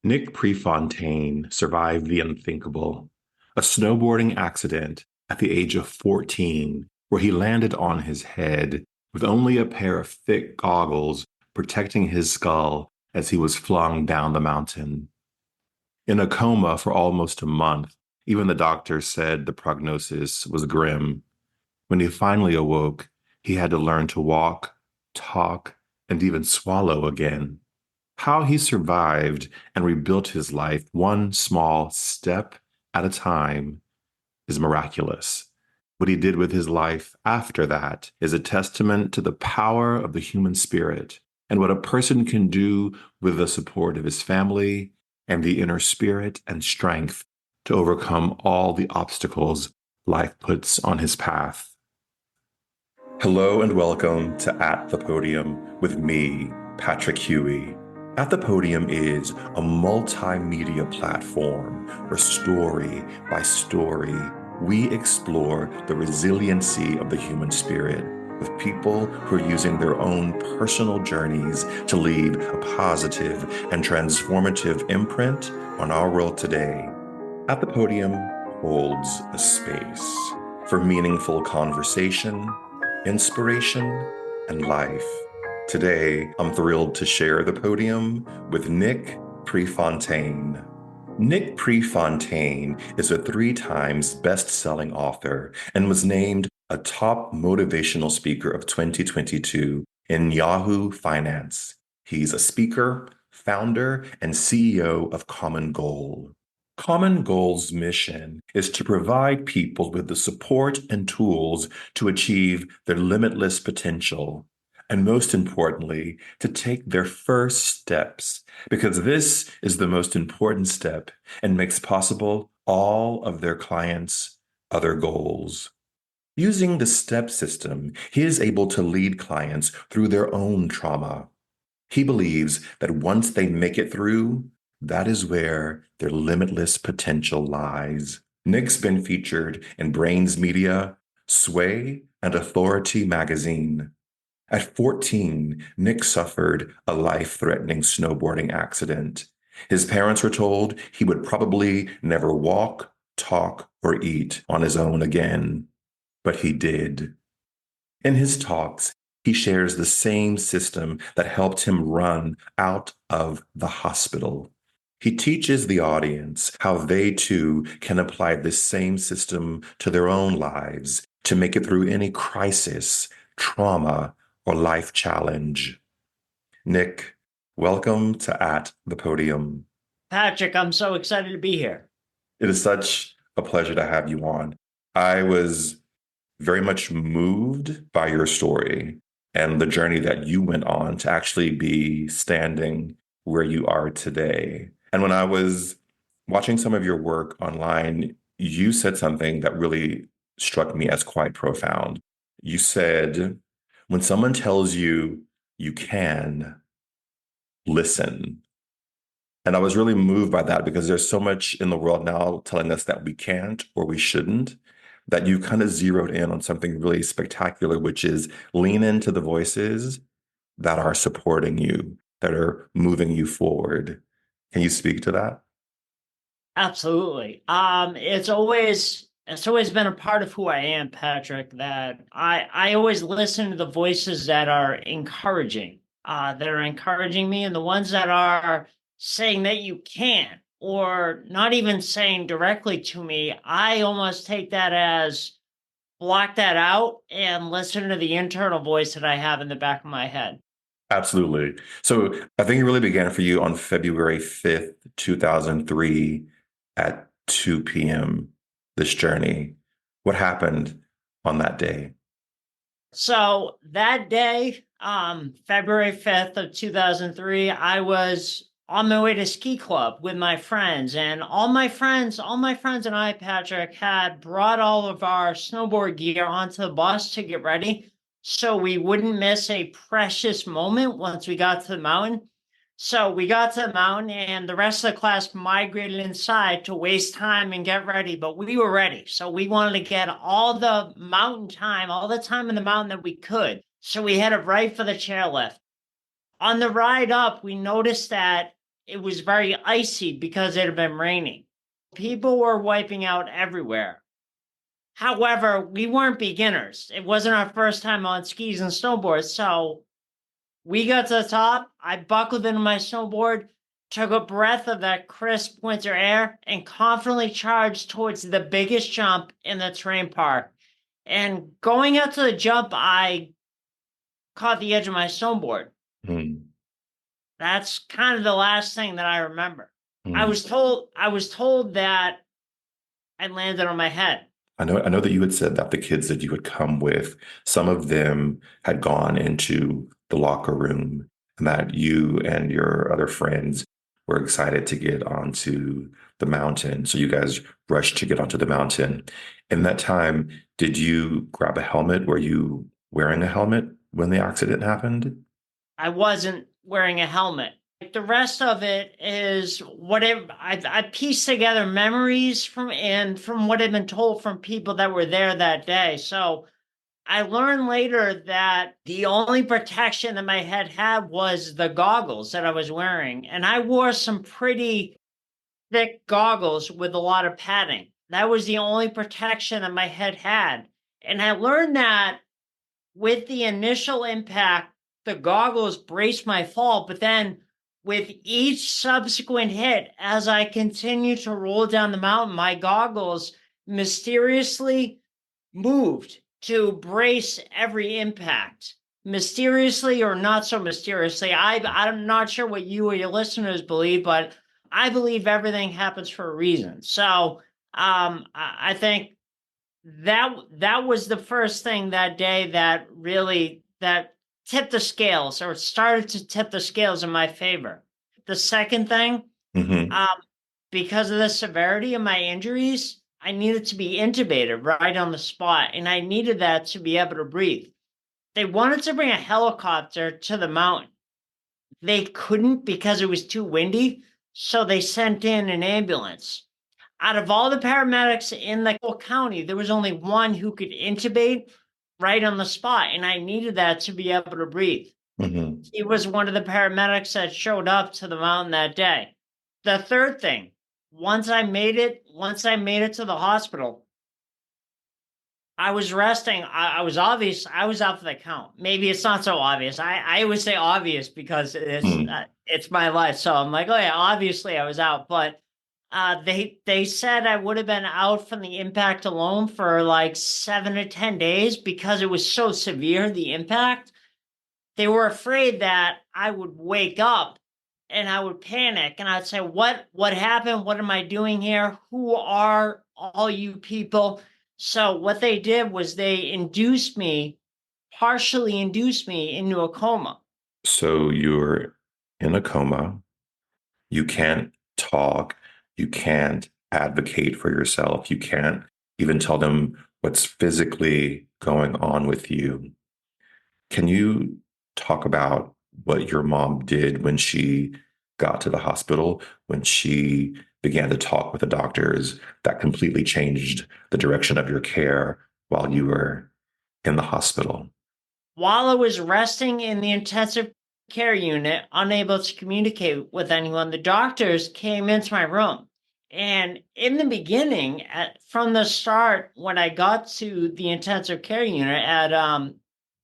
Nick Prefontaine survived the unthinkable, a snowboarding accident at the age of 14, where he landed on his head with only a pair of thick goggles protecting his skull as he was flung down the mountain. In a coma for almost a month, even the doctors said the prognosis was grim. When he finally awoke, he had to learn to walk, talk, and even swallow again. How he survived and rebuilt his life one small step at a time is miraculous. What he did with his life after that is a testament to the power of the human spirit and what a person can do with the support of his family and the inner spirit and strength to overcome all the obstacles life puts on his path. Hello and welcome to At the Podium with me, Patrick Huey. At the Podium is a multimedia platform where story by story, we explore the resiliency of the human spirit with people who are using their own personal journeys to leave a positive and transformative imprint on our world today. At the Podium holds a space for meaningful conversation, inspiration, and life. Today, I'm thrilled to share the podium with Nick Prefontaine. Nick Prefontaine is a 3 times best-selling author and was named a top motivational speaker of 2022 in Yahoo Finance. He's a speaker, founder, and CEO of Common Goal. Common Goal's mission is to provide people with the support and tools to achieve their limitless potential, and most importantly, to take their first steps, because this is the most important step and makes possible all of their clients' other goals. Using the STEP system, he is able to lead clients through their own trauma. He believes that once they make it through, that is where their limitless potential lies. Nick's been featured in Brains Media, Sway, and Authority magazine. At 14, Nick suffered a life-threatening snowboarding accident. His parents were told he would probably never walk, talk, or eat on his own again. But he did. In his talks, he shares the same system that helped him run out of the hospital. He teaches the audience how they too can apply this same system to their own lives to make it through any crisis, trauma, or life challenge. Nick, welcome to At the Podium. Patrick, I'm so excited to be here. It is such a pleasure to have you on. I was very much moved by your story and the journey that you went on to actually be standing where you are today. And when I was watching some of your work online, you said something that really struck me as quite profound. You said, when someone tells you you can, listen. And I was really moved by that because there's so much in the world now telling us that we can't or we shouldn't, that you kind of zeroed in on something really spectacular, which is lean into the voices that are supporting you, that are moving you forward. Can you speak to that? Absolutely. It's always been a part of who I am, Patrick, that I always listen to the voices that are encouraging me, and the ones that are saying that you can't, or not even saying directly to me. I almost take that as block that out and listen to the internal voice that I have in the back of my head. Absolutely. So I think it really began for you on February 5th, 2003 at 2 p.m., this journey. What happened on that day? So that day, February 5th of 2003, I was on my way to ski club with my friends, and all my friends and I, Patrick, had brought all of our snowboard gear onto the bus to get ready so we wouldn't miss a precious moment once we got to the mountain. So we got to the mountain, and the rest of the class migrated inside to waste time and get ready, but we were ready. So we wanted to get all the mountain time, all the time in the mountain that we could. So we headed right for the chairlift. On the ride up, we noticed that it was very icy because it had been raining. People were wiping out everywhere. However, we weren't beginners. It wasn't our first time on skis and snowboards. So we got to the top. I buckled into my snowboard, took a breath of that crisp winter air, and confidently charged towards the biggest jump in the terrain park. And going out to the jump, I caught the edge of my snowboard. Mm, That's kind of the last thing that I remember. I mm. was told that I landed on my head. I know that you had said that the kids that you had come with, some of them had gone into the locker room and that you and your other friends were excited to get onto the mountain. So you guys rushed to get onto the mountain. In that time, did you grab a helmet? Were you wearing a helmet when the accident happened? I wasn't wearing a helmet. The rest of it is whatever I pieced together memories from what had been told from people that were there that day. So I learned later that the only protection that my head had was the goggles that I was wearing. And I wore some pretty thick goggles with a lot of padding. That was the only protection that my head had. And I learned that with the initial impact, the goggles braced my fall, but then with each subsequent hit, as I continued to roll down the mountain, my goggles mysteriously moved to brace every impact. Mysteriously or not so mysteriously. I'm not sure what you or your listeners believe, but I believe everything happens for a reason. So I think that was the first thing that day that really that tipped the scales or started to tip the scales in my favor. The second thing, Hmm. um, because of the severity of my injuries, I needed to be intubated right on the spot, and I needed that to be able to breathe. They wanted to bring a helicopter to the mountain. They couldn't because it was too windy, so they sent in an ambulance. Out of all the paramedics in the whole county, there was only one who could intubate right on the spot, and I needed that to be able to breathe. Hmm. He was one of the paramedics that showed up to the mountain that day. The third thing, once I made it to the hospital, I was resting. I was obvious. I was out for the count. Maybe it's not so obvious. I always say obvious because it's my life. So I'm like, oh yeah, obviously I was out. But they said I would have been out from the impact alone for like 7 to 10 days because it was so severe, the impact. They were afraid that I would wake up and I would panic and I'd say, what happened? What am I doing here? Who are all you people? So what they did was they partially induced me into a coma. So you're in a coma. You can't talk. You can't advocate for yourself. You can't even tell them what's physically going on with you. Can you talk about what your mom did when she got to the hospital, when she began to talk with the doctors that completely changed the direction of your care while you were in the hospital? While I was resting in the intensive care unit, unable to communicate with anyone, the doctors came into my room. And in the beginning, from the start, when I got to the intensive care unit at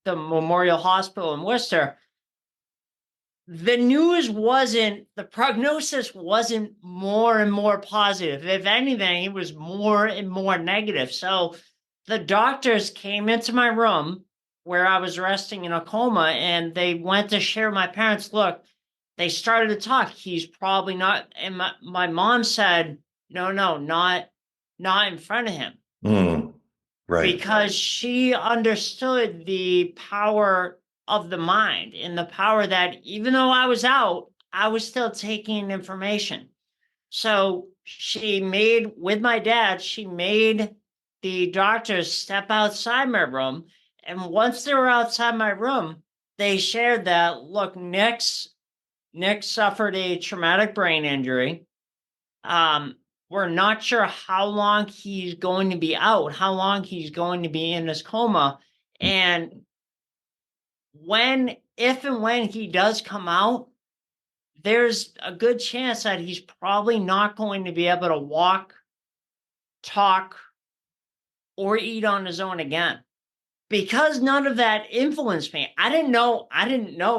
the Memorial Hospital in Worcester, the prognosis wasn't more and more positive. If anything, it was more and more negative. So the doctors came into my room where I was resting in a coma and they went to share with my parents. Look, they started to talk. He's probably not. And my mom said, no, no, not in front of him Mm, right. because she understood the power of the mind and the power that even though I was out, I was still taking information. So with my dad, she made the doctors step outside my room. And once they were outside my room, they shared that, look, Nick suffered a traumatic brain injury. Um, we're not sure how long he's going to be out, how long he's going to be in this coma. And if and when he does come out, there's a good chance that he's probably not going to be able to walk, talk, or eat on his own again. Because none of that influenced me. I didn't know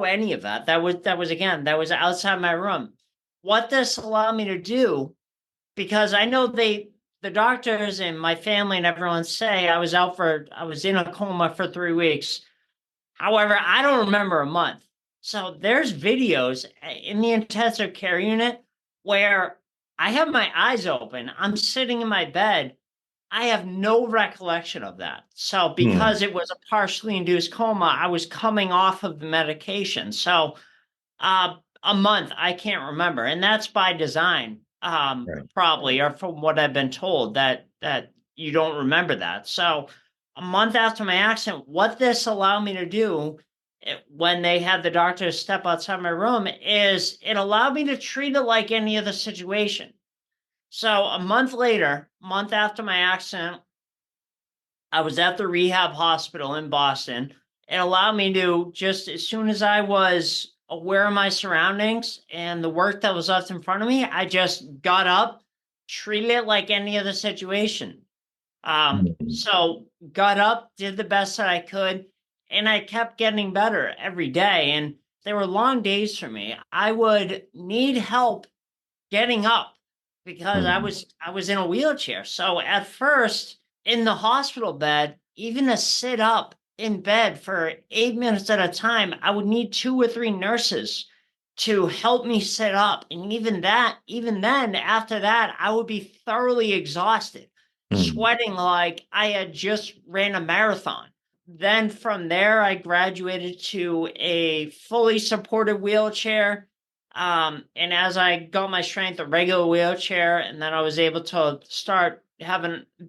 any of that. That was outside my room. What this allowed me to do, because I know the doctors and my family and everyone say I was in a coma for 3 weeks. However, I don't remember a month. So there's videos in the intensive care unit where I have my eyes open. I'm sitting in my bed. I have no recollection of that. So Hmm. because it was a partially induced coma, I was coming off of the medication. So a month, I can't remember. And that's by design, Right. probably, or from what I've been told, that you don't remember that. So a month after my accident, what this allowed me to do when they had the doctor step outside my room is it allowed me to treat it like any other situation. So a month later, month after my accident, I was at the rehab hospital in Boston. It allowed me to just as soon as I was aware of my surroundings and the work that was left in front of me, I just got up, treated it like any other situation. Hmm. So got up, did the best that I could, and I kept getting better every day. And there were long days for me. I would need help getting up because I Hmm. was I was in a wheelchair. So at first in the hospital bed, even to sit up in bed for 8 minutes at a time, I would need two or three nurses to help me sit up. And even then, after that, I would be thoroughly exhausted, Hmm. sweating like I had just ran a marathon. Then from there, I graduated to a fully supported wheelchair, and as I got my strength, a regular wheelchair, and then I was able to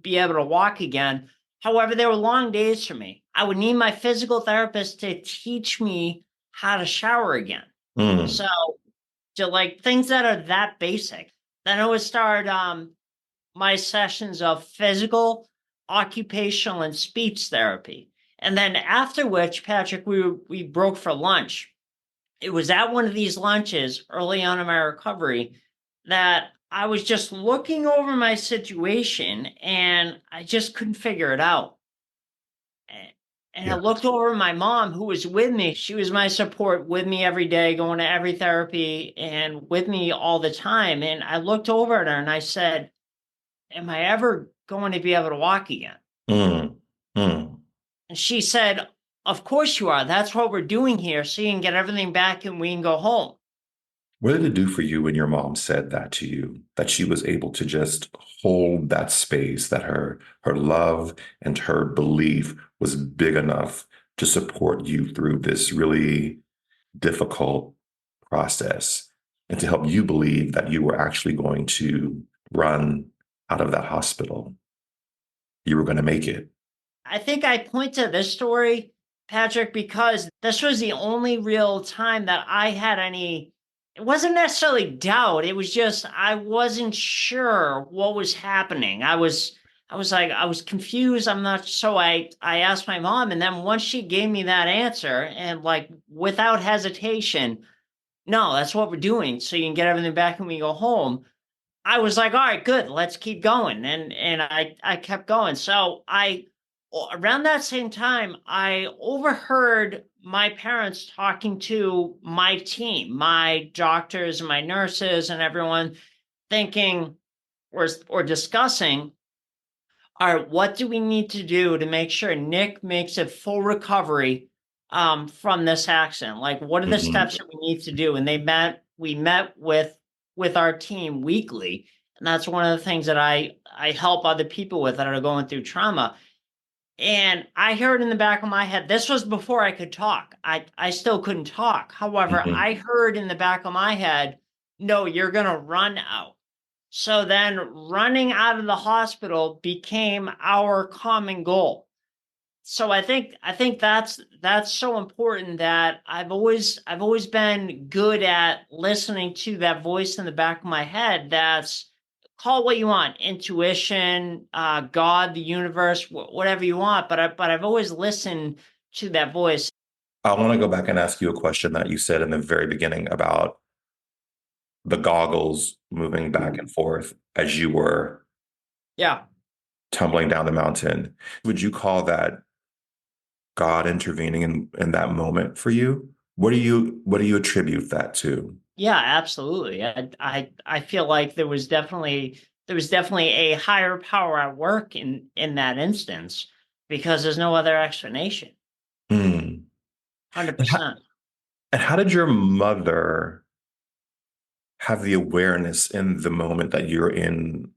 be able to walk again. However, there were long days for me. I would need my physical therapist to teach me how to shower again. Hmm. So, to like things that are that basic. Then I would start my sessions of physical, occupational, and speech therapy. And then after which, Patrick, we broke for lunch. It was at one of these lunches early on in my recovery that I was just looking over my situation and I just couldn't figure it out. And I Yeah. looked over at my mom who was with me. She was my support with me every day, going to every therapy and with me all the time. And I looked over at her and I said, am I ever going to be able to walk again? Hmm. Hmm. And she said, of course you are. That's what we're doing here. So you can get everything back and we can go home. What did it do for you when your mom said that to you, that she was able to just hold that space, that her love and her belief was big enough to support you through this really difficult process and to help you believe that you were actually going to run out of that hospital? You were going to make it. I think I point to this story, Patrick, because this was the only real time that I had any. It wasn't necessarily doubt. It was just I wasn't sure what was happening. I was confused. I'm not. So I asked my mom, and then once she gave me that answer, and like without hesitation, no, that's what we're doing. So you can get everything back when we go home. I was like, all right, good, let's keep going. And I kept going. So around that same time, I overheard my parents talking to my team, my doctors and my nurses and everyone thinking or discussing, all right, what do we need to do to make sure Nick makes a full recovery from this accident? Like, what are the Mhm. steps that we need to do? And we met with our team weekly. And that's one of the things that I help other people with that are going through trauma. And I heard in the back of my head, this was before I could talk. I still couldn't talk. However, Mhm. I heard in the back of my head, no, you're going to run out. So then running out of the hospital became our common goal. So I think that's so important that I've always been good at listening to that voice in the back of my head that's call it what you want, intuition, God, the universe, whatever you want, but I've always listened to that voice. I want to go back and ask you a question that you said in the very beginning about the goggles moving back and forth as you were Yeah. tumbling down the mountain. Would you call that God intervening in that moment for you? What do you attribute that to? Yeah, absolutely. I feel like there was definitely a higher power at work in that instance because there's no other explanation. Hmm. And how, 100%. and how did your mother have the awareness in the moment that you're in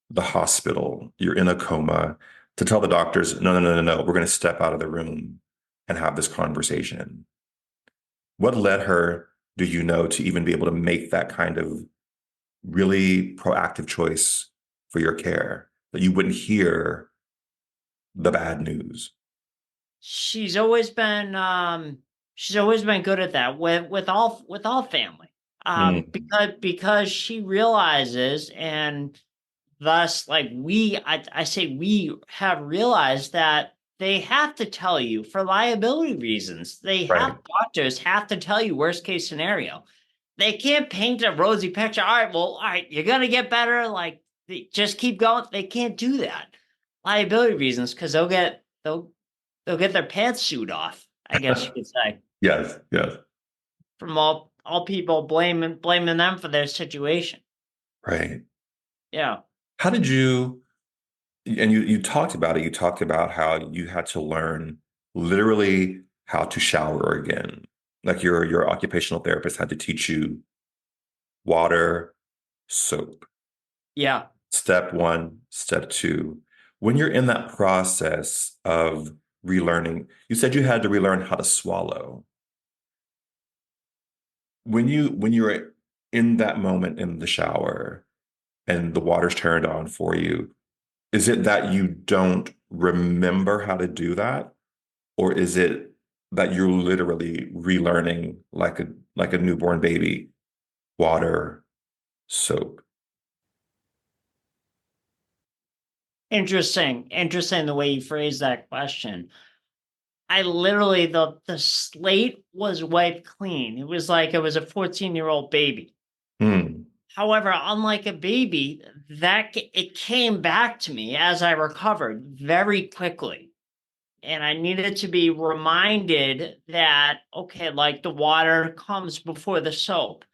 the hospital, you're in a coma, to tell the doctors, no, no, no, no, no, we're going to step out of the room and have this conversation? What led her, do you know, to even be able to make that kind of really proactive choice for your care, that you wouldn't hear the bad news? She's always been she's always been good at that with all family. Mm, Because she realizes, and thus, like, I say we have realized that they have to tell you for liability reasons. right. Doctors have to tell you worst case scenario. They can't paint a rosy picture. All right, well, all right, you're gonna get better. Like, just keep going. They can't do that. Liability reasons, because they'll get their pantsuit off, I guess you could say, Yes, yes, from all people blaming them for their situation. right. Yeah. How did you, and you talked about it, you talked about how you had to learn literally how to shower again. Like your occupational therapist had to teach you water, soap. Yeah. Step one, step two. When you're in that process of relearning, you said you had to relearn how to swallow. When you're in that moment in the shower and the water's turned on for you, is it that you don't remember how to do that? Or is it that you're literally relearning like a newborn baby, water, soap? Interesting the way you phrase that question. I literally, the slate was wiped clean. It was like it was a 14-year-old baby. Hmm. However, unlike a baby, it came back to me as I recovered very quickly. And I needed to be reminded that, okay, like, the water comes before the soap.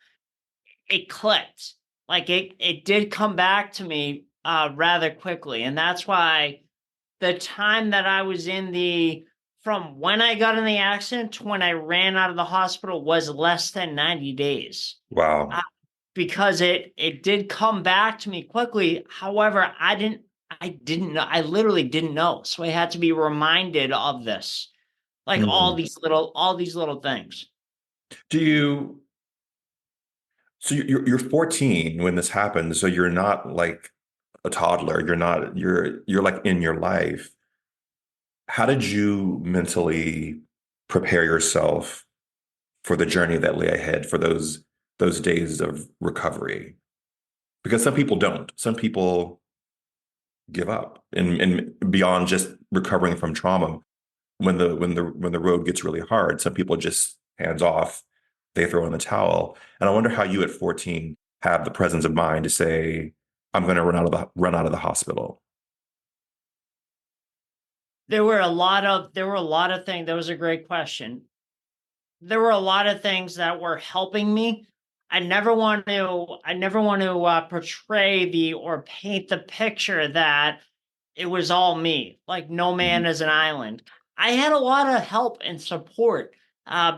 It clicked. Like, it did come back to me rather quickly. And that's why the time that I was from when I got in the accident to when I ran out of the hospital was less than 90 days. Uh, Wow. because it did come back to me quickly. However, I didn't know. I literally didn't know. So I had to be reminded of this. Like, Hmm. all these little things. Do you So you're 14 when this happened, so you're not like a toddler. You're like in your life. How did you mentally prepare yourself for the journey that lay ahead for those days of recovery? Because some people don't. Some people give up and beyond just recovering from trauma. When the road gets really hard, some people just hands off, they throw in the towel. And I wonder how you at 14 have the presence of mind to say, I'm going to run out of the hospital. There were a lot of things. That was a great question. There were a lot of things that were helping me. I never want to portray or paint the picture that it was all me, like no man Mhm. is an island. I had a lot of help and support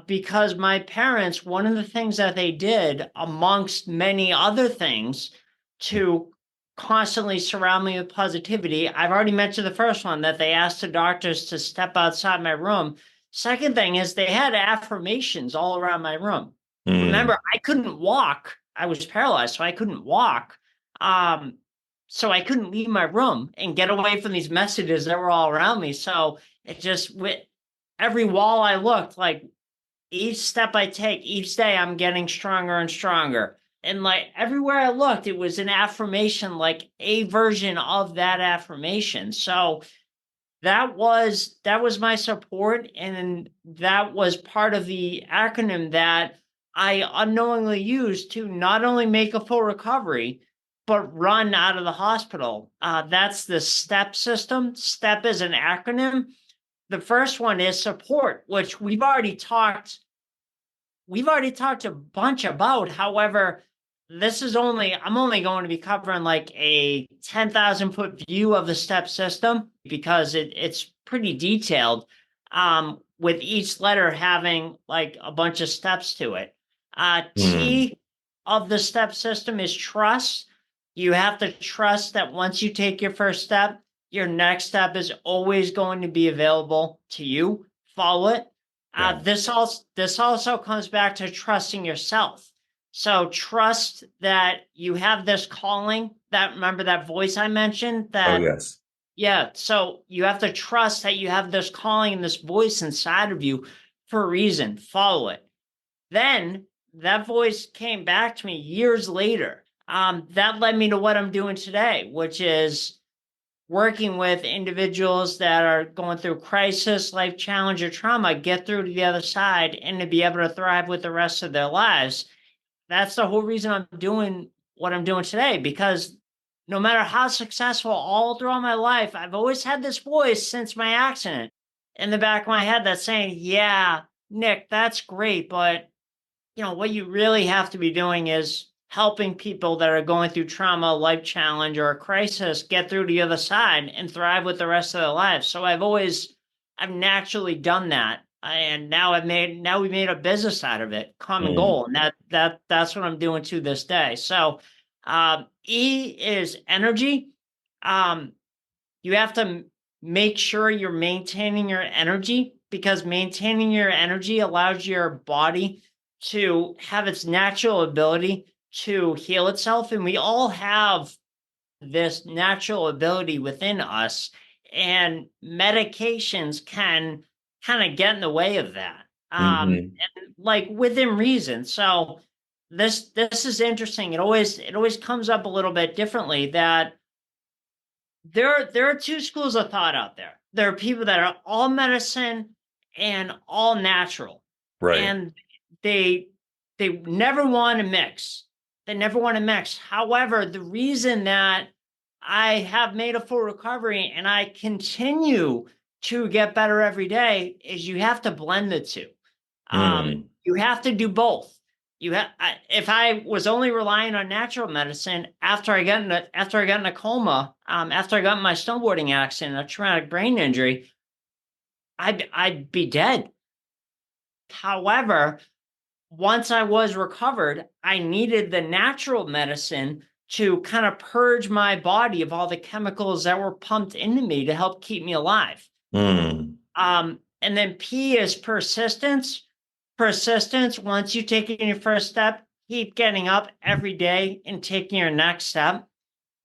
because my parents, one of the things that they did, amongst many other things, to constantly surround me with positivity. I've already mentioned the first one, that they asked the doctors to step outside my room. Second thing is they had affirmations all around my room. Mm, Remember, I couldn't walk. I was paralyzed, so I couldn't walk. Um, so I couldn't leave my room and get away from these messages that were all around me. So it just, with every wall I looked, like, each step I take, each day, I'm getting stronger and stronger. And, like, everywhere I looked, it was an affirmation, like a version of that affirmation. So that was my support, and that was part of the acronym that I unknowingly used to not only make a full recovery, but run out of the hospital. That's the STEP system. STEP is an acronym. The first one is support, which we've already talked a bunch about. However, I'm only going to be covering like a 10,000 foot view of the STEP system because it's pretty detailed, with each letter having like a bunch of steps to it. Mm. T of the STEP system is trust. You have to trust that once you take your first step, your next step is always going to be available to you. Follow it. Yeah. This also comes back to trusting yourself. So trust that you have this calling. That remember that voice I mentioned. Oh, That yes. Yeah. So you have to trust that you have this calling and this voice inside of you for a reason. Follow it. Then that voice came back to me years later. That led me to what I'm doing today, which is working with individuals that are going through crisis, life challenge, or trauma, get through to the other side and to be able to thrive with the rest of their lives. That's the whole reason I'm doing what I'm doing today, because no matter how successful all throughout my life, I've always had this voice since my accident in the back of my head that's saying, yeah, Nick, that's great, but what you really have to be doing is helping people that are going through trauma, life challenge, or a crisis get through to the other side and thrive with the rest of their lives. So I've naturally done that. And now we made a business out of it, common Mm. goal. And that's what I'm doing to this day. So, E is energy. Um, you have to make sure you're maintaining your energy, because maintaining your energy allows your body to have its natural ability to heal itself. And we all have this natural ability within us, and medications can kind of get in the way of that. Hmm. And like within reason. So this is interesting. It always comes up a little bit differently, that there are two schools of thought out there. There are people that are all medicine and all natural, Right. and they they never want to mix. They never want to mix. However, the reason that I have made a full recovery and I continue to get better every day is you have to blend the two. Mm. You have to do both. If I was only relying on natural medicine after I got in a coma, after I got in my snowboarding accident, a traumatic brain injury, I'd be dead. However, once I was recovered, I needed the natural medicine to kind of purge my body of all the chemicals that were pumped into me to help keep me alive. Mm. And then P is persistence. Persistence, once you take your first step, keep getting up every day and taking your next step.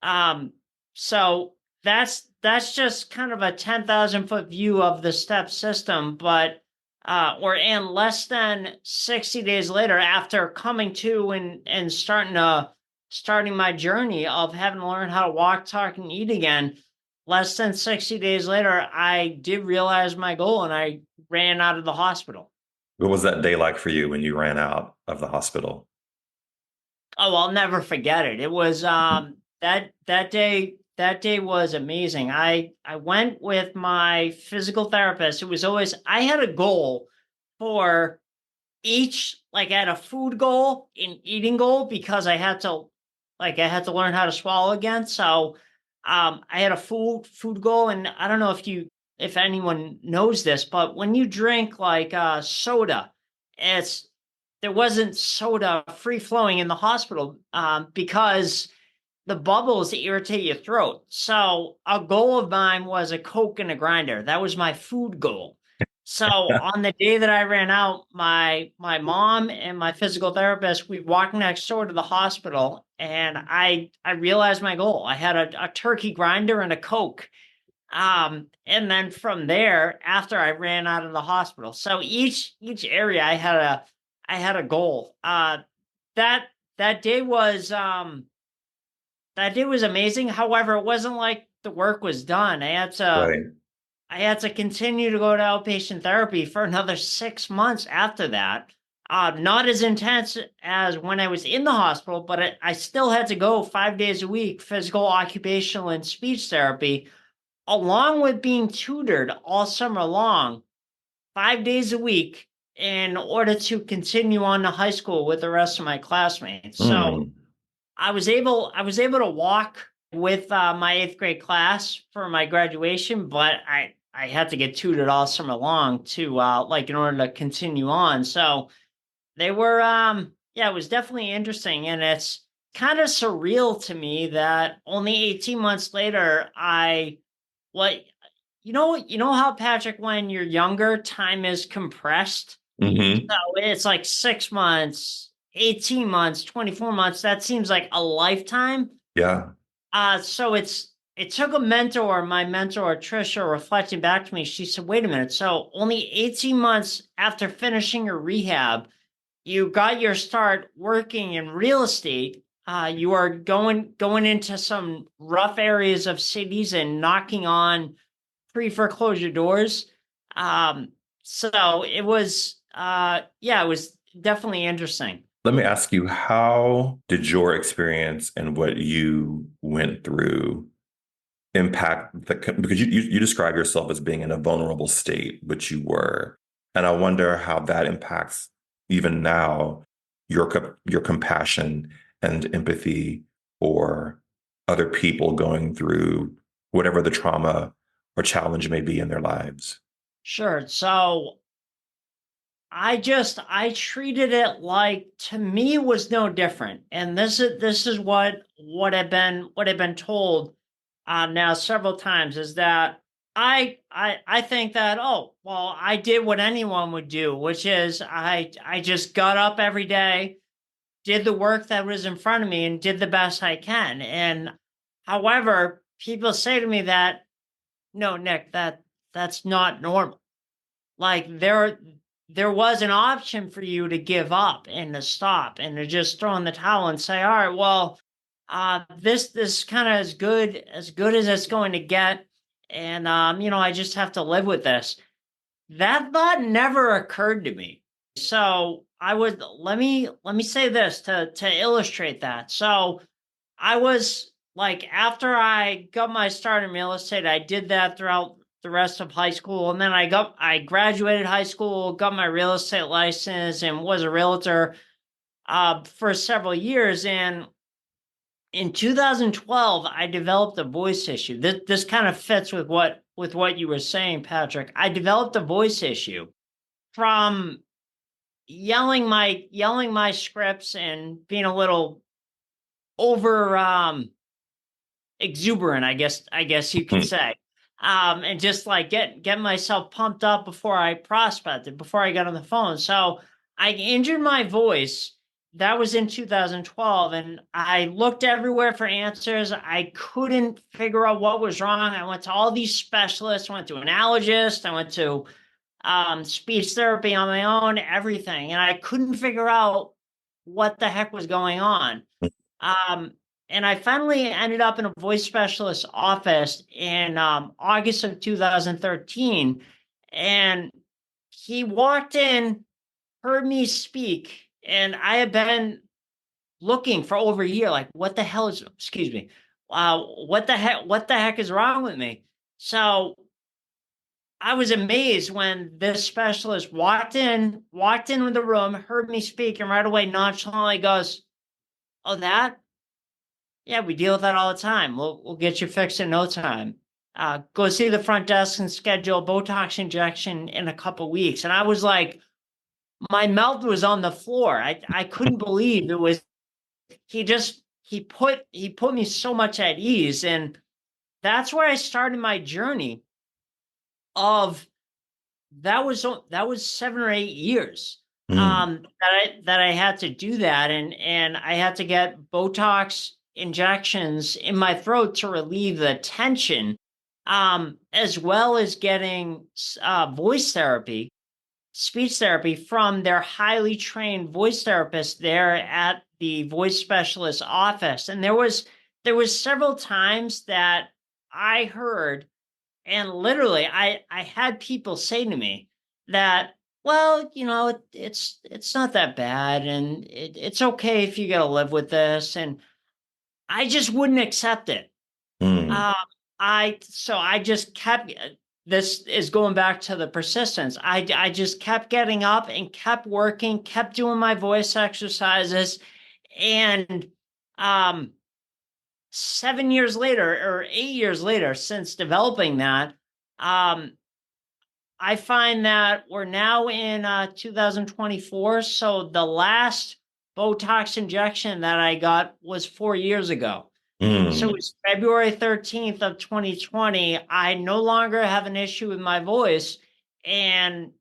Um, so that's just kind of a 10,000 foot view of the step system, but or in less than 60 days later, after coming to and starting my journey of having to learn how to walk, talk, and eat again, less than 60 days later, I did realize my goal and I ran out of the hospital. What was that day like for you when you ran out of the hospital? Oh, I'll never forget it. It was that day was amazing. I went with my physical therapist. It was always I had a goal for each, like I had a food goal, an eating goal, because I had to learn how to swallow again. So I had a food goal, and I don't know if anyone knows this, but when you drink like soda, it's there wasn't soda free flowing in the hospital, because the bubbles irritate your throat. So a goal of mine was a Coke and a grinder. That was my food goal. So on the day that I ran out, my mom and my physical therapist, we walked next door to the hospital, and I realized my goal. I had a turkey grinder and a Coke. And then from there, after I ran out of the hospital, so each area I had a goal. That that day was that day was amazing. However, it wasn't like the work was done. Right. I had to continue to go to outpatient therapy for another 6 months after that. Not as intense as when I was in the hospital, but I still had to go 5 days a week, physical, occupational, and speech therapy, along with being tutored all summer long, 5 days a week, in order to continue on to high school with the rest of my classmates. So Mm. I was able to walk with my eighth grade class for my graduation, but I had to get tutored all summer long to in order to continue on. So they were yeah, it was definitely interesting, and it's kind of surreal to me that only 18 months later what you know how, Patrick, when you're younger, time is compressed. Hmm. So it's like 6 months, 18 months, 24 months. That seems like a lifetime. Yeah. So it took a mentor, my mentor, Trisha, reflecting back to me. She said, wait a minute. So only 18 months after finishing your rehab, you got your start working in real estate. You are going into some rough areas of cities and knocking on pre-foreclosure doors. Um, so it was yeah, it was definitely interesting. Let me ask you, how did your experience and what you went through impact because you describe yourself as being in a vulnerable state, which you were. And I wonder how that impacts even now your compassion and empathy for other people going through whatever the trauma or challenge may be in their lives. Sure. So I treated it like, to me, it was no different. And this is what I've been told now several times, is that I think that, oh, well, I did what anyone would do, which is I just got up every day, did the work that was in front of me, and did the best I can. And however, people say to me that, no, Nick, that's not normal. Like, there was an option for you to give up and to stop and to just throw in the towel and say, all right, well, this kind of as good as it's going to get, and I just have to live with this. That thought never occurred to me. So I would let me say this to illustrate that. So I was like, after I got my start in real estate, I did that throughout the rest of high school. And then I graduated high school, got my real estate license, and was a realtor for several years. And in 2012, I developed a voice issue. This kind of fits with what you were saying, Patrick. I developed a voice issue from yelling my scripts and being a little over exuberant, I guess you could Hmm. say. And just like get myself pumped up before I prospected, before I got on the phone. So I injured my voice. That was in 2012, and I looked everywhere for answers. I couldn't figure out what was wrong. I went to all these specialists. I went to an allergist. I went to speech therapy on my own, everything, and I couldn't figure out what the heck was going on. Um, and I finally ended up in a voice specialist's office in August of 2013. And he walked in, heard me speak, and I had been looking for over a year, like, what the hell is, excuse me, what the heck is wrong with me? So I was amazed when this specialist walked in the room, heard me speak, and right away nonchalantly goes, "Oh, that? Yeah, we deal with that all the time. We'll get you fixed in no time. Go see the front desk and schedule a Botox injection in a couple weeks." And I was like, my mouth was on the floor. I couldn't believe it was. He put me so much at ease, and that's where I started my journey of, that was 7 or 8 years Mm. that I had to do that, and I had to get Botox injections in my throat to relieve the tension, as well as getting voice therapy, speech therapy, from their highly trained voice therapist there at the voice specialist office. And there was several times that I heard, and literally, I had people say to me that well, it's not that bad, and it's okay if you got to live with this. And I just wouldn't accept it. Mm, Um, I just kept. This is going back to the persistence. I just kept getting up and kept working, kept doing my voice exercises, and um, 7 years later or 8 years later, since developing that, um, I find that we're now in 2024. So the last Botox injection that I got was 4 years ago. So mm, it's February 13th of 2020. I no longer have an issue with my voice. And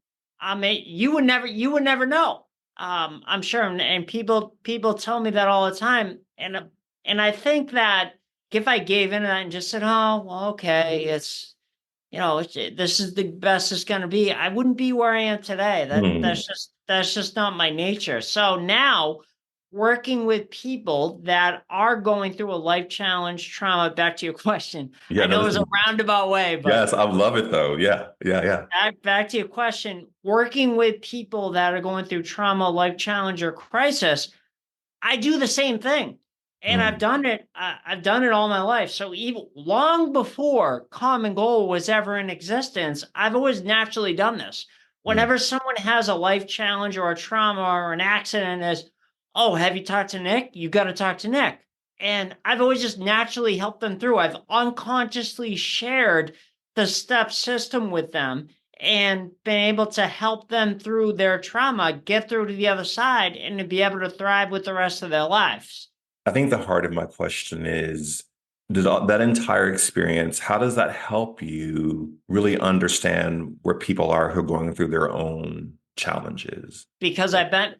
you would never know. I'm sure. And people tell me that all the time. And I think that if I gave in and just said, oh, well, okay, this is the best it's going to be, I wouldn't be where I am today. mm. That's just not my nature. So now working with people that are going through a life challenge trauma, back to your question. Yeah, I no, know it this was is, a roundabout way, but yes, I love it though. Yeah, yeah, yeah. back to your question, working with people that are going through trauma, life challenge, or crisis, I do the same thing. And I've Mm, done it. I've done it all my life. So even long before Common Goal was ever in existence, I've always naturally done this. mm. Whenever someone has a life challenge or a trauma or an accident, is, oh, have you talked to Nick? You got to talk to Nick. And I've always just naturally helped them through. I've unconsciously shared the step system with them and been able to help them through their trauma, get through to the other side, and to be able to thrive with the rest of their lives. I think the heart of my question is, that entire experience, how does that help you really understand where people are who are going through their own challenges? Because I've been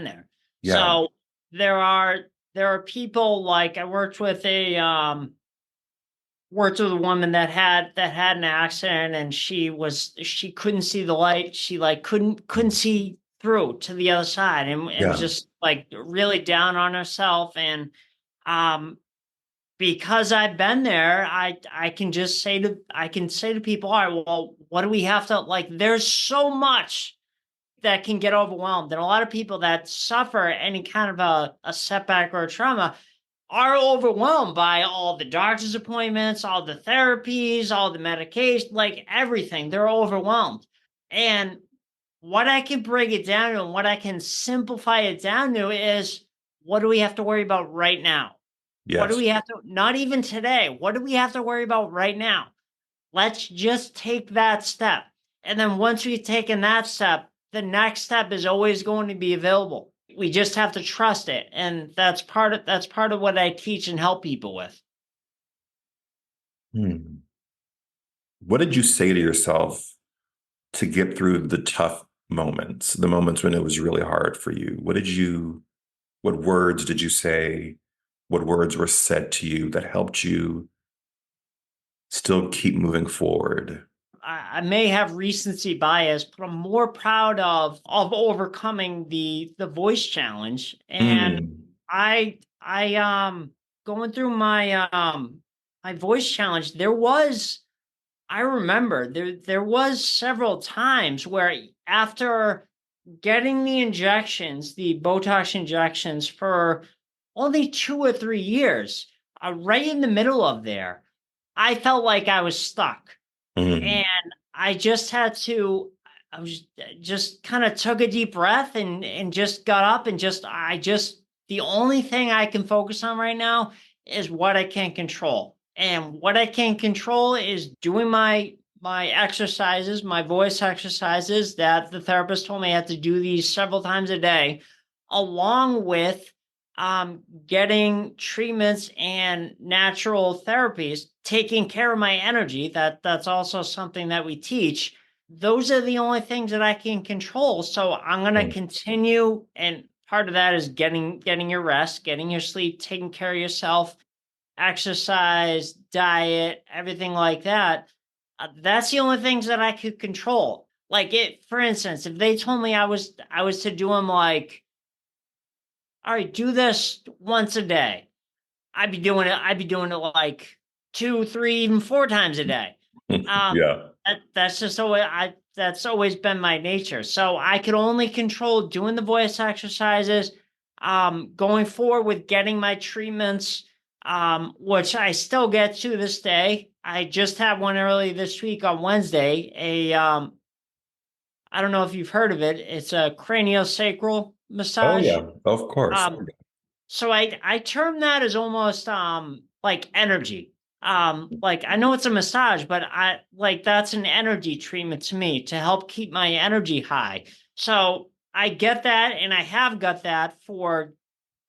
there. Yeah, So there are there are people, like I worked with a woman that had an accident, and she couldn't see the light. She like couldn't see through to the other side, and was yeah. just like really down on herself. And um because I've been there, I can say to people, all right, well, what do we have to, like, there's so much that can get overwhelmed. And a lot of people that suffer any kind of a setback or a trauma are overwhelmed by all the doctor's appointments, all the therapies, all the medication, like everything. They're overwhelmed. And what I can break it down to and what I can simplify it down to is, what do we have to worry about right now? What do Yes. we have to, not even today, what do we have to worry about right now? Let's just take that step. And then once we've taken that step, the next step is always going to be available. We just have to trust it. And that's part of what I teach and help people with. Hmm. What did you say to yourself to get through the tough moments, the moments when it was really hard for you? What words did you say? What words were said to you that helped you still keep moving forward? I may have recency bias, but I'm more proud of overcoming the voice challenge. And Mm, I going through my voice challenge, I remember there was several times where, after getting the injections, the Botox injections, for only 2 or 3 years, right in the middle of there, I felt like I was stuck. mm, And I just had to, I was just kind of took a deep breath and just got up and the only thing I can focus on right now is what I can control. And what I can control is doing my exercises, my voice exercises that the therapist told me I had to do these several times a day, along with getting treatments and natural therapies, taking care of my energy. That's also something that we teach. Those are the only things that I can control. So I'm going to mm. continue, and part of that is getting your rest, getting your sleep, taking care of yourself, exercise, diet, everything like that. That's the only things that I could control. Like, for instance, if they told me I was to do them, like, all right, do this once a day, I'd be doing it like two, three, even four times a day. Um, Yeah. that's just the way that's always been my nature. So I could only control doing the voice exercises, going forward with getting my treatments, which I still get to this day. I just had one early this week on Wednesday. I don't know if you've heard of it. It's a craniosacral Oh massage. yeah, of course. Um, so I term that as almost like energy. Like I know it's a massage, but I like that's an energy treatment to me to help keep my energy high. So I get that and I have got that for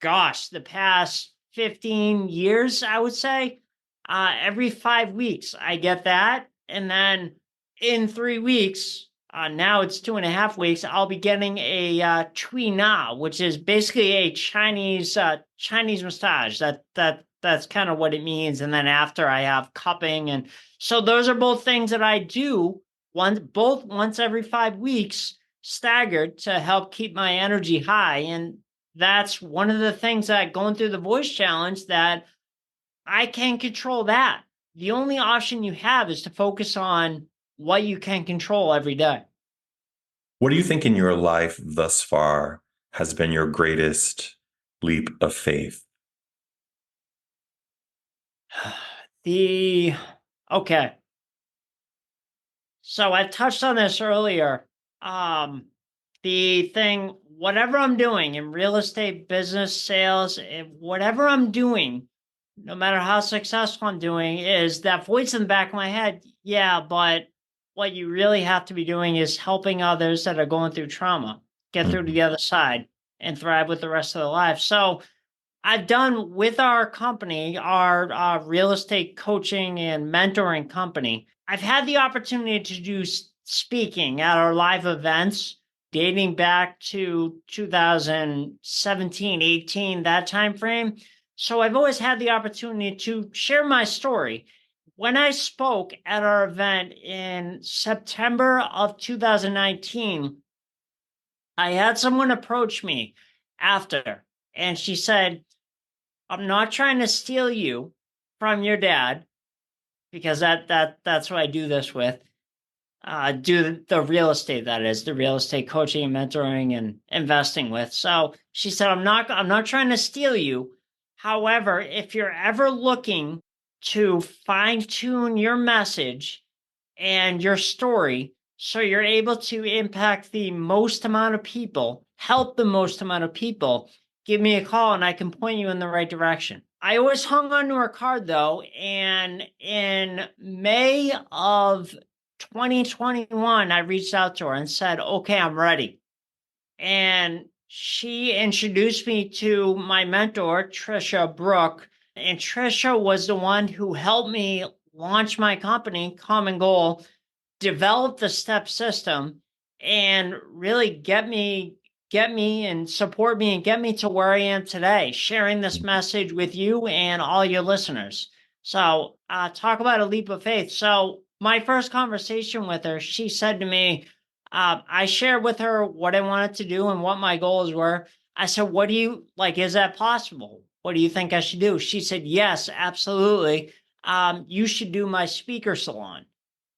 gosh, the past 15 years, I would say. Every 5 weeks, I get that. And then in 3 weeks, now it's 2.5 weeks, I'll be getting a Tui Na, which is basically a Chinese massage. That's kind of what it means. And then after I have cupping, and so those are both things that I do once every 5 weeks, staggered to help keep my energy high. And that's one of the things that going through the voice challenge that I can control that. The only option you have is to focus on what you can control every day. What do you think in your life thus far has been your greatest leap of faith? The okay. So I touched on this earlier. Um, the thing, whatever I'm doing in real estate, business, sales, whatever I'm doing, no matter how successful I'm doing, is that voice in the back of my head. Yeah, but what you really have to be doing is helping others that are going through trauma get through to Mhm. the other side and thrive with the rest of their life. So I've done with our company, our real estate coaching and mentoring company. I've had the opportunity to do speaking at our live events dating back to 2017, 18, that time frame. So I've always had the opportunity to share my story. When I spoke at our event in September of 2019, I had someone approach me after, and she said, I'm not trying to steal you from your dad because that's what I do this with. Do the real estate, that is the real estate coaching and mentoring and investing with. So she said, I'm not trying to steal you. However, if you're ever looking to fine tune your message and your story so you're able to impact the most amount of people, help the most amount of people, give me a call and I can point you in the right direction. I always hung on to her card though, and in May of 2021, I reached out to her and said, okay, I'm ready. And she introduced me to my mentor, Trisha Brook. And Trisha was the one who helped me launch my company, Common Goal, develop the step system, and really get me and support me and get me to where I am today, sharing this message with you and all your listeners. So, talk about a leap of faith. So, my first conversation with her, she said to me, I shared with her what I wanted to do and what my goals were. I said, what do you like? Is that possible? What do you think I should do? She said, yes, absolutely. You should do my speaker salon,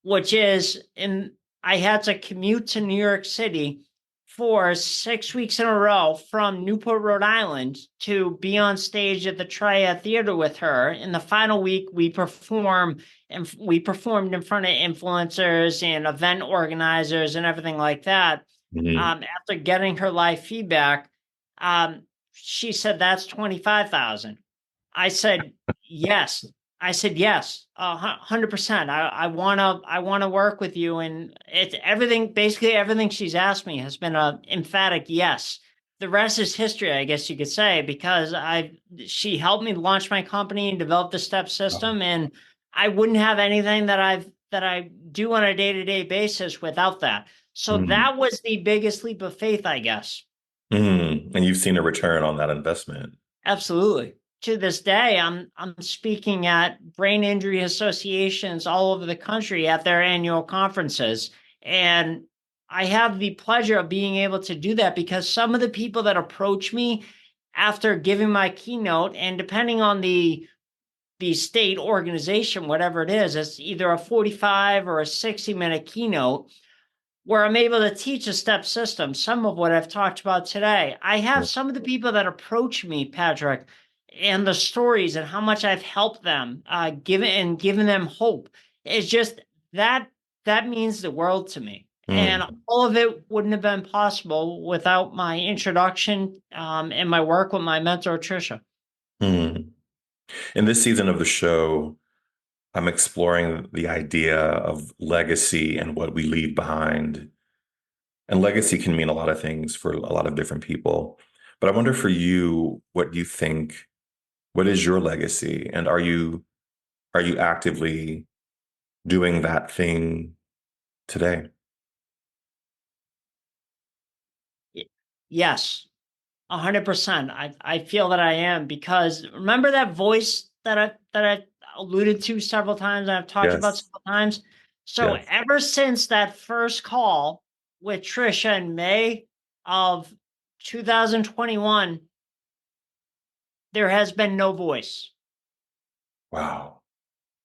which is in I had to commute to New York City for 6 weeks in a row from Newport, Rhode Island, to be on stage at the Triad Theater with her. In the final week, we performed in front of influencers and event organizers and everything like that. Mhm. After getting her live feedback, um, she said that's 25,000. I said yes. I said yes, 100%. I wanna work with you, and it's everything. Basically, everything she's asked me has been a emphatic yes. The rest is history, I guess you could say, because she helped me launch my company and develop the step system, and I wouldn't have anything that I do on a day to day basis without that. So Mhm. that was the biggest leap of faith, I guess. Mhm. And you've seen a return on that investment. Absolutely. To this day, I'm speaking at brain injury associations all over the country at their annual conferences. And I have the pleasure of being able to do that because some of the people that approach me after giving my keynote, and depending on the state organization, whatever it is, it's either a 45 or a 60-minute keynote. where I'm able to teach a step system, some of what I've talked about today. I have some of the people that approach me, Patrick, and the stories and how much I've helped them, given them hope. It's just that that means the world to me. And Mm, all of it wouldn't have been possible without my introduction and my work with my mentor, Trisha. mm. In this season of the show, I'm exploring the idea of legacy and what we leave behind. And legacy can mean a lot of things for a lot of different people. But I wonder for you, what you think, what is your legacy? And are you actively doing that thing today? Yes, 100%. I feel that I am because remember that voice that I alluded to several times and I've talked about Yes. several times. So Yes. ever since that first call with Trisha in May of 2021, there has been no voice. Wow.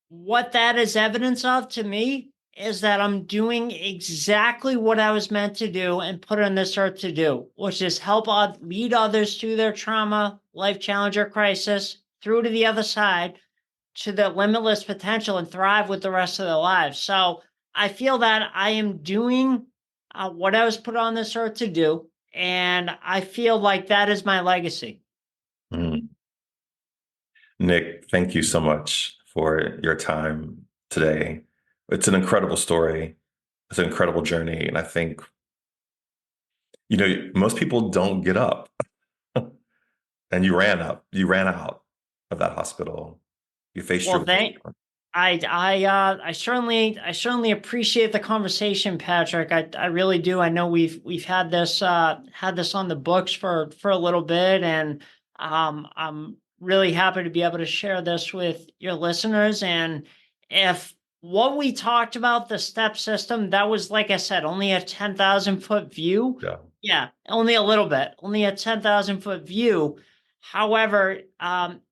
What that is evidence of to me is that I'm doing exactly what I was meant to do and put on this earth to do, which is help lead others through their trauma, life challenge, or crisis through to the other side to the limitless potential and thrive with the rest of their lives. So I feel that I am doing what I was put on this earth to do. And I feel like that is my legacy. Mm. Nick, thank you so much for your time today. It's an incredible story. It's an incredible journey. And I think, most people don't get up. And you ran out of that hospital. You faced Well, your thank I certainly appreciate the conversation, Patrick. I really do. I know we've had this on the books for a little bit, and I'm really happy to be able to share this with your listeners. And if what we talked about, the step system, that was, like I said, only a 10,000 foot view. yeah. Yeah, only a little bit, only a 10,000 foot view. However,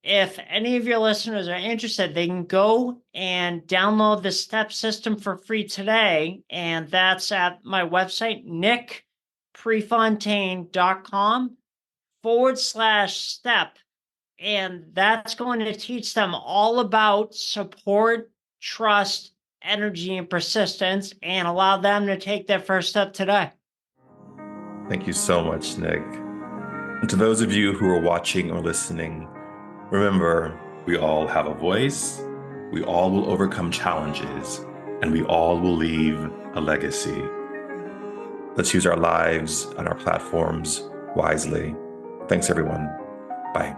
if any of your listeners are interested, they can go and download the STEP system for free today. And that's at my website, nickprefontaine.com/step. And that's going to teach them all about support, trust, energy, and persistence, and allow them to take their first step today. Thank you so much, Nick. And to those of you who are watching or listening, remember, we all have a voice, we all will overcome challenges, and we all will leave a legacy. Let's use our lives and our platforms wisely. Thanks, everyone. Bye.